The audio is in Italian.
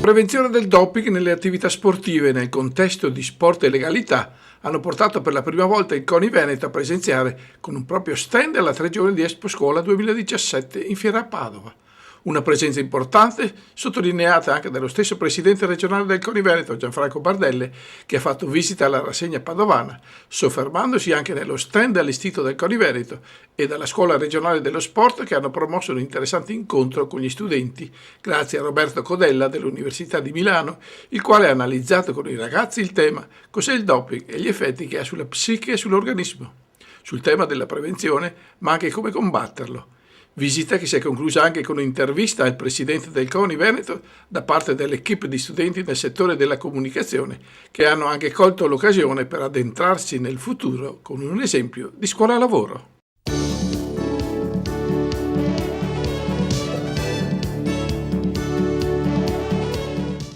Prevenzione del doping nelle attività sportive nel contesto di sport e legalità hanno portato per la prima volta il CONI Veneto a presenziare con un proprio stand alla 3 giorni di Expo Scuola 2017 in Fiera a Padova. Una presenza importante, sottolineata anche dallo stesso presidente regionale del CONI Veneto, Gianfranco Bardelle, che ha fatto visita alla rassegna padovana, soffermandosi anche nello stand allestito dal CONI Veneto e dalla Scuola regionale dello sport, che hanno promosso un interessante incontro con gli studenti, grazie a Roberto Codella dell'Università di Milano, il quale ha analizzato con i ragazzi il tema cos'è il doping e gli effetti che ha sulla psiche e sull'organismo, sul tema della prevenzione, ma anche come combatterlo. Visita che si è conclusa anche con un'intervista al presidente del CONI Veneto da parte dell'equipe di studenti nel settore della comunicazione, che hanno anche colto l'occasione per addentrarsi nel futuro con un esempio di scuola lavoro.